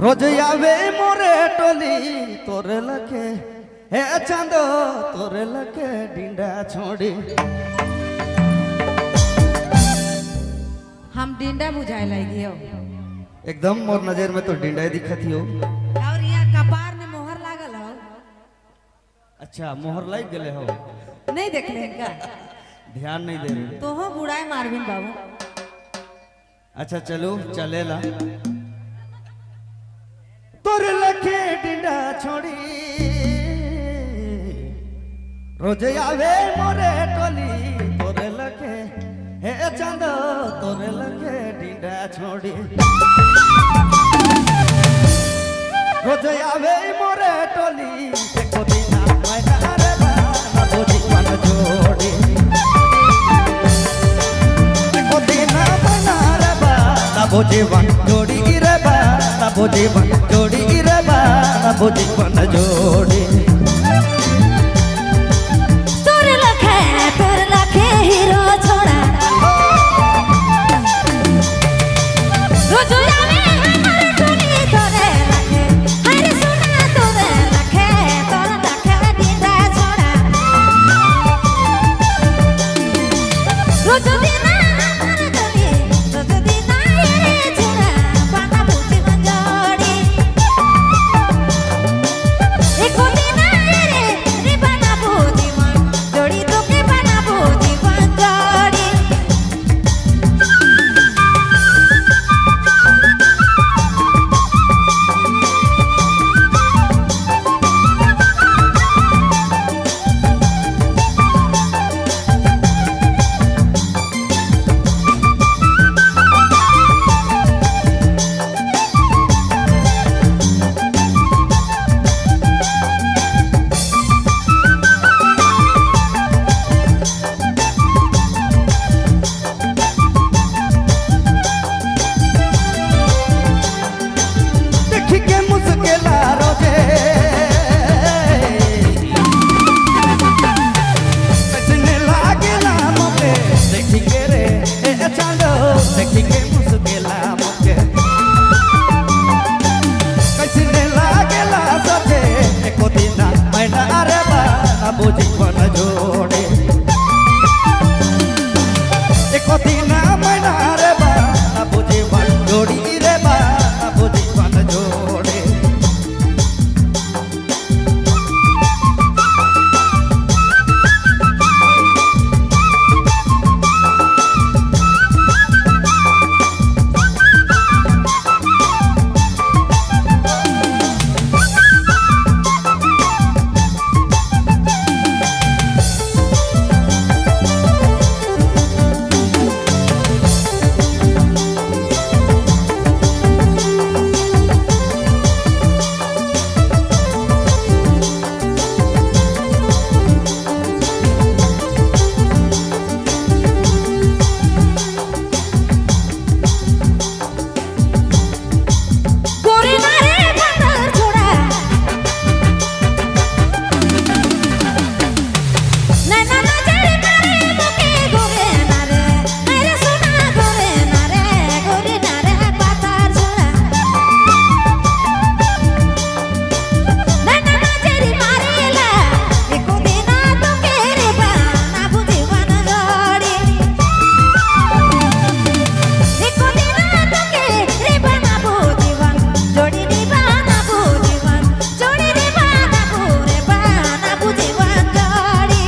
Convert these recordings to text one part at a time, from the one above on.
रोज आवे मोरे टोली तोरे लखे हे चांदो तोरे लखे डिंडा छोड़ी। हम डिंडा बुझाए लगी हो एकदम मोर नजर में तो डिंडा ही दिखती हो। और यहाँ कपार में मोहर लागल हो। अच्छा मोहर लग गए हो, नहीं देख ले का ध्यान नहीं दे रहे तो हो बुढ़ाए मारविन बाबू। अच्छा चलो चलेला तोरे लखे डिंडा छोड़ी रोज आवे मोरे टोली तोरे लखे हे चांदो तोरे लखे डिंडा छोड़ी। रोज आवे मोरे टोली देखो दीना मैना रे बाना बोझी मन जोड़ी। देखो दीना मैना रे बाना बोझी मन जोड़ी रे बाना बोझी मन जोड़ी रे बाना बोझी मन जोड़ी। तोरे लखे हीरो छोड़ा रोज आवे हमारे टोली तोरे लखे हरे सुना तोरे लखे डिंडा छोड़ा रोज दिना हमारे टोली रोज दिना ये छोड़ा पाना पूछी मन जोड़ी। एको दिना रे पाना पूछी मन जोड़ी तो के पाना पूछी मन जोड़ी। देखी के मुस्केला रोजे कैसने लागेला मोके देखी के रे ए चांदो देखी के मुस्केला मोके कैसने लागेला सोचे एको दिना मैना रे बाना बोझी मन जोड़े। एको दिना मैना रे बाना बोझी मन जोड़ी रे बाना बोझी मन जोड़े। गोरे नारे बंदर छोड़ा नैना नजर मारे मुके गोरे नारे मेरे सुना गोरे नारे पातार छोड़ा नैना नजर मारेला एको दिना तो केरे बाना बुझी मन जोड़ी। एको दिना तो केरे बाना बुझी मन जोड़ी रे बाना बुझी मन जोड़ी रे बाना बुझी मन जोड़ी।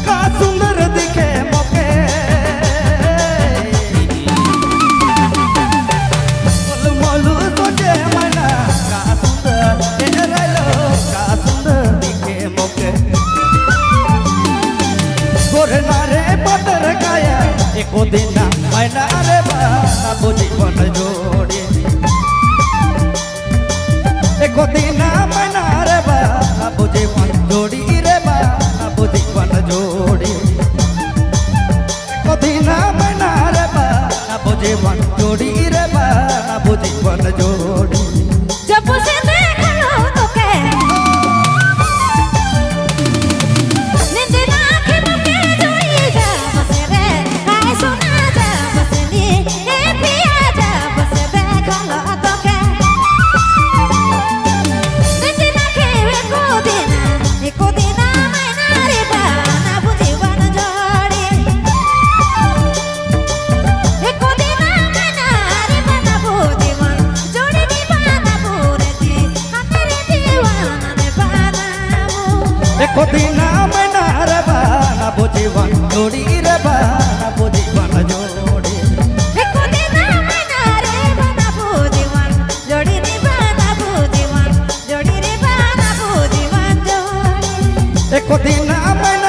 का सुंदर दिखे मोके मोलू मोलू सोचे मना का सुंदर तेरे लो का सुंदर दिखे मोके गोरे नारे पतर का एको दिन मैना रे बनाबो जीवन जोड़ी एको दिन मैना रे बनाबो जीवन जोड़ी रे बनाबो जीवन जोड़ी एको दिन मैना रे बनाबो जीवन जोड़ी रे बनाबो जीवन जोड़ी जब से देखा लो तो के नींद ना आँखें मुके जोड़ी जा बसे रे हाय सुना जा बसे नी ए पिया जा बसे देखा लो तो के नींद ना खेवे एको दिन मैना रे बना बुझीवन जोड़ी एको दिन मैना रे बना बुझीवन जोड़ी दी बना पूरे जी हमारे दीवाना रे बनाबू एको दिन मैना रे बनाबो जीवन जोड़ी रे बनाबो जीवन जोड़ी एको दिन मैना रे बनाबू जीवन जोड़ी दी बनाबू जीवन जोड़ी रे बनाबू जीवन जोड़ी एको दिन मैना